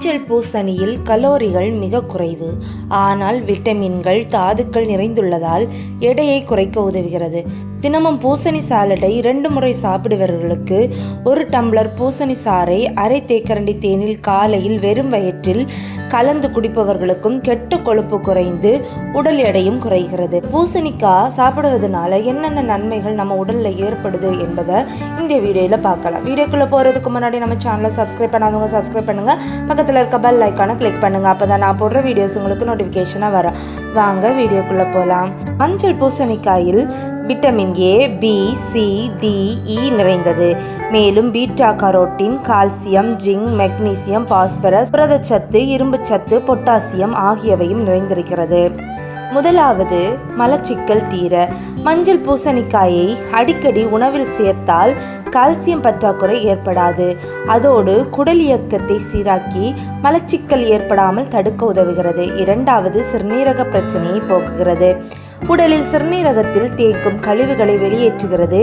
மஞ்சள் பூசணியில் கலோரிகள் மிக குறைவு, ஆனால் விட்டமின்கள், தாதுக்கள் நிறைந்துள்ளதால் எடையை குறைக்க உதவுகிறது. தினமும் பூசணி சாலடை 2 முறை சாப்பிடுபவர்களுக்கு 1 டம்ளர் பூசணி சாறை அரை தேக்கரண்டி தேனில் காலையில் வெறும் வயிற்றில் கலந்து குடிப்பவர்களுக்கும் கெட்ட கொழுப்பு குறைந்து உடல் எடையும் குறைகிறது. பூசணிக்காய் சாப்பிடுவதனால என்னென்ன நன்மைகள் நம்ம உடல்ல ஏற்படுது என்பதை இந்த வீடியோவில் பார்க்கலாம். வீடியோக்குள்ள போறதுக்கு முன்னாடி நம்ம சேனலை சப்ஸ்கிரைப் பண்ணாதவங்க சப்ஸ்கிரைப் பண்ணுங்க, பக்கத்தில் இருக்க பெல் ஐக்கானை கிளிக் பண்ணுங்க. அப்பதான் நான் போடுற வீடியோஸ் உங்களுக்கு நோட்டிஃபிகேஷனாக வரும். வாங்க வீடியோக்குள்ள போகலாம். மஞ்சள் பூசணிக்காயில் vitamin A, B, C, D, E நிறைந்தது. மேலும் beta carotene, calcium, zinc, magnesium, phosphorus, புரதச்சத்து, இரும்புச்சத்து, பொட்டாசியம் ஆகியவையும் நிறைந்திருக்கிறது. முதலாவது, மலச்சிக்கல் தீர மஞ்சள் பூசணிக்காயை அடிக்கடி உணவில் சேர்த்தால் கால்சியம் பற்றாக்குறை ஏற்படாது. அதோடு குடல் இயக்கத்தை சீராக்கி மலச்சிக்கல் ஏற்படாமல் தடுக்க உதவுகிறது. இரண்டாவது, சிறுநீரக பிரச்சனையை போக்குகிறது. உடலில் சிறுநீரகத்தில் தேங்கும் கழிவுகளை வெளியேற்றுகிறது.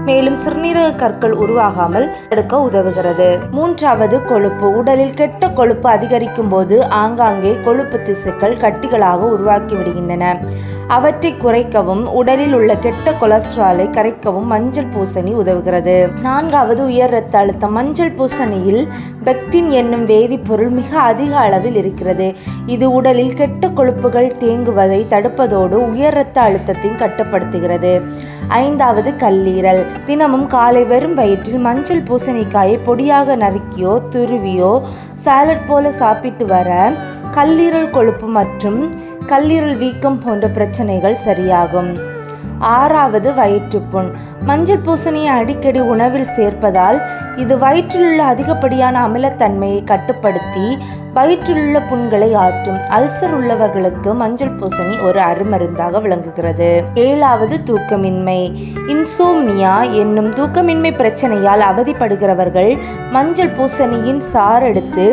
மேலும் சிறுநீரக கற்கள் உருவாகாமல் தடுக்க உதவுகிறது. மூன்றாவது, கொழுப்பு. உடலில் கெட்ட கொழுப்பு அதிகரிக்கும் போது ஆங்காங்கே கொழுப்பு திசுக்கள் கட்டிகளாக உருவாக்கி விடுகின்றன. அவற்றை குறைக்கவும் உடலில் உள்ள கெட்ட கொலஸ்ட்ராலை கரைக்கவும் மஞ்சள் பூசணி உதவுகிறது. நான்காவது, உயர் இரத்த அழுத்தம். மஞ்சள் பூசணியில் பெக்டின் என்னும் வேதிப்பொருள் மிக அதிக அளவில் இருக்கிறது. இது உடலில் கெட்ட கொழுப்புகள் தேங்குவதை தடுப்பதோடு உயர் இரத்த அழுத்தத்தையும் கட்டுப்படுத்துகிறது. ஐந்தாவது, கல்லீரல். தினமும் காலை வெறும் வயிற்றில் மஞ்சள் பூசணிக்காயை பொடியாக நறுக்கியோ துருவியோ சாலட் போல சாப்பிட்டு வர கல்லீரல் கொழுப்பு மற்றும் கல்லீரல் வீக்கம் போன்ற பிரச்சனைகள் சரியாகும். ஆறாவது, வயிற்றுப்புண். மஞ்சள் பூசணியை அடிக்கடி உணவில் சேர்ப்பதால் இது வயிற்றிலுள்ள அதிகப்படியான அமிலத்தன்மையை கட்டுப்படுத்தி வயிற்றிலுள்ள புண்களை ஆற்றும். அல்சர் உள்ளவர்களுக்கு மஞ்சள் பூசணி ஒரு அருமருந்தாக விளங்குகிறது. ஏழாவது, தூக்கமின்மை. இன்சோம்னியா என்னும் தூக்கமின்மை பிரச்சனையால் அவதிப்படுகிறவர்கள் மஞ்சள் பூசணியின் சாறெடுத்து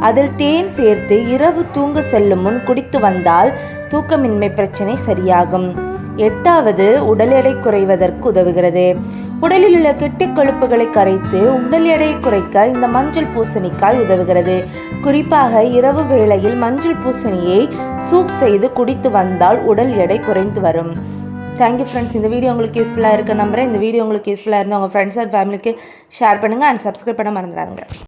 அதில் தேன் சேர்த்து இரவு தூங்க செல்லும் முன் குடித்து வந்தால் தூக்கமின்மை பிரச்சனை சரியாகும். எட்டாவது, உடல் எடை குறைவதற்கு உதவுகிறது. உடலில் உள்ள கெட்ட கொழுப்புகளை கரைத்து உடல் எடையை குறைக்க இந்த மஞ்சள் பூசணிக்காய் உதவுகிறது. குறிப்பாக இரவு வேளையில் மஞ்சள் பூசணியை சூப் செய்து குடித்து வந்தால் உடல் எடை குறைந்து வரும். Thank you friends. இந்த வீடியோ உங்களுக்கு யூஸ்ஃபுல்லாக இருக்க நம்புறேன். இந்த வீடியோ உங்களுக்கு யூஸ்ஃபுல்லாக இருந்தால் உங்கள் ஃப்ரெண்ட்ஸ் அண்ட் ஃபேமிலிக்கு ஷேர் பண்ணுங்கள் அண்ட் சப்ஸ்கிரைப் பண்ண மறந்துடாங்க.